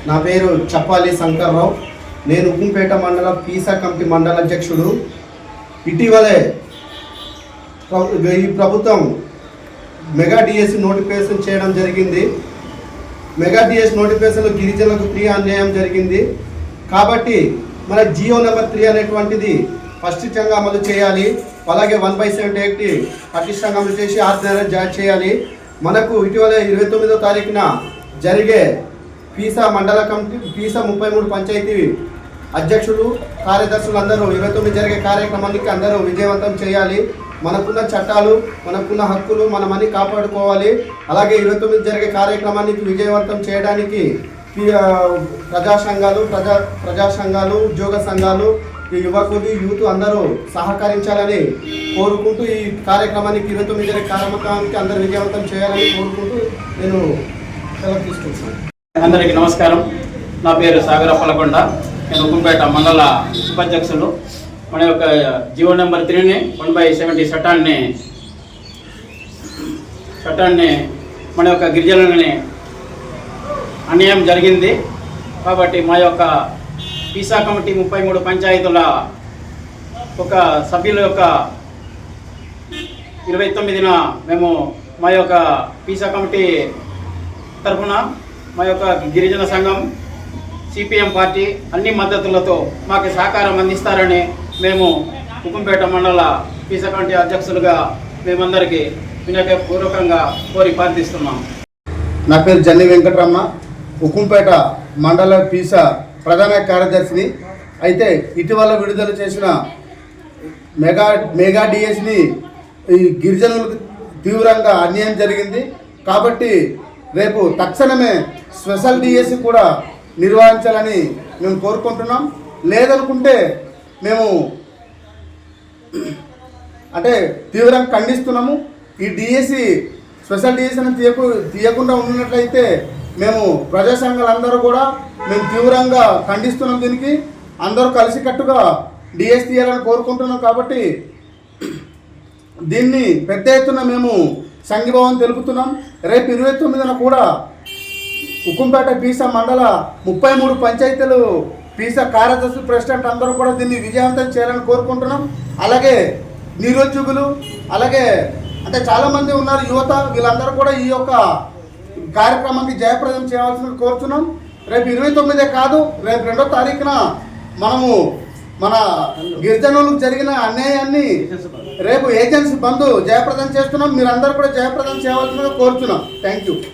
నా పేరు చప్పాలి శంకర్రావు. నేను ఉక్కుంపేట మండల పీసా కమిటీ మండల అధ్యక్షుడు. ఇటీవలే ఈ ప్రభుత్వం మెగా డిఎస్సి నోటిఫికేషన్ చేయడం జరిగింది. మెగా డిఎస్సి నోటిఫికేషన్లో గిరిజనులకు ఫ్రీ అన్యాయం జరిగింది. కాబట్టి మన జియో నెంబర్ 3 అనేటువంటిది పటిష్టంగా అమలు చేయాలి. అలాగే 1/7 యాక్ట్ పటిష్టంగా అమలు చేసి ఆర్డినరీ జారీ చేయాలి. మనకు ఇటీవల 29వ తారీఖున జరిగే పీసా మండల కమిటీ పీసా 33 పంచాయతీ అధ్యక్షులు కార్యదర్శులు అందరూ 29 జరిగే కార్యక్రమానికి అందరూ విజయవంతం చేయాలి. మనకున్న చట్టాలు, మనకున్న హక్కులు మనమని కాపాడుకోవాలి. అలాగే 29 జరిగే కార్యక్రమానికి విజయవంతం చేయడానికి ప్రజా సంఘాలు, ఉద్యోగ సంఘాలు, యువకులు, యూత్ అందరూ సహకరించాలని కోరుకుంటూ ఈ కార్యక్రమానికి 29 జరిగే కార్యక్రమానికి అందరూ విజయవంతం చేయాలని కోరుకుంటూ నేను సెలవు తీసుకుంటున్నాను. అందరికీ నమస్కారం. నా పేరు సాగర పలకొండ. నేను ఉక్కుంపేట మండల ఉపాధ్యక్షులు. మన యొక్క జియో నెంబర్ 3ని 1/70 చట్టాన్ని మన యొక్క గిరిజనులని అన్యాయం జరిగింది. కాబట్టి మా యొక్క పీసా కమిటీ 33 పంచాయతీల ఒక సభ్యుల యొక్క 29న మేము మా యొక్క పీసా కమిటీ తరఫున మా యొక్క గిరిజన సంఘం, సిపిఎం పార్టీ అన్ని మద్దతులతో మాకు సహకారం అందిస్తారని మేము ఉక్కుంపేట మండల పీసా కమిటీ అధ్యక్షులుగా మేమందరికీ వినయపూర్వకంగా కోరి ప్రార్థిస్తున్నాం. నా పేరు జన్ని వెంకటరమణ, ఉక్కుంపేట మండల పీసా ప్రధాన కార్యదర్శిని. అయితే ఇటీవల విడుదల చేసిన మెగా డిఎస్ని ఈ గిరిజనులకు తీవ్రంగా అన్యాయం జరిగింది. కాబట్టి రేపు తక్షణమే స్పెషల్ డిఎస్సి కూడా నిర్వహించాలని మేము కోరుకుంటున్నాం. లేదనుకుంటే మేము తీవ్రంగా ఖండిస్తున్నాము. ఈ డిఎస్సి స్పెషల్ డిఎస్సిని తీయకుండా ఉన్నట్లయితే మేము ప్రజా సంఘాలందరూ కూడా మేము తీవ్రంగా ఖండిస్తున్నాం. దీనికి అందరూ కలిసికట్టుగా డిఎస్సి తీయాలని కోరుకుంటున్నాం. కాబట్టి దీన్ని పెద్ద ఎత్తున మేము సంఘీభావం తెలుపుతున్నాం. రేపు 29న కూడా ఉక్కుంపేట పీసా మండల 33 పంచాయతీలు పీసా కార్యదర్శి, ప్రెసిడెంట్ అందరూ కూడా దీన్ని విజయవంతం చేయాలని కోరుకుంటున్నాం. అలాగే నిరుద్యోగులు, అలాగే చాలామంది ఉన్నారు యువత, వీళ్ళందరూ కూడా ఈ యొక్క కార్యక్రమానికి జయప్రదం చేయవలసిన కోరుతున్నాం. రేపు 29 కాదు, రేపు 2వ తారీఖున మనము మన గిరిజనులకు జరిగిన అన్యాయాన్ని రేపు ఏజెన్సీ బంద్ జయప్రదం చేస్తున్నాం. మీరందరూ కూడా జయప్రదం చేయవలసిందిగా కోరుతున్నాం. Thank you.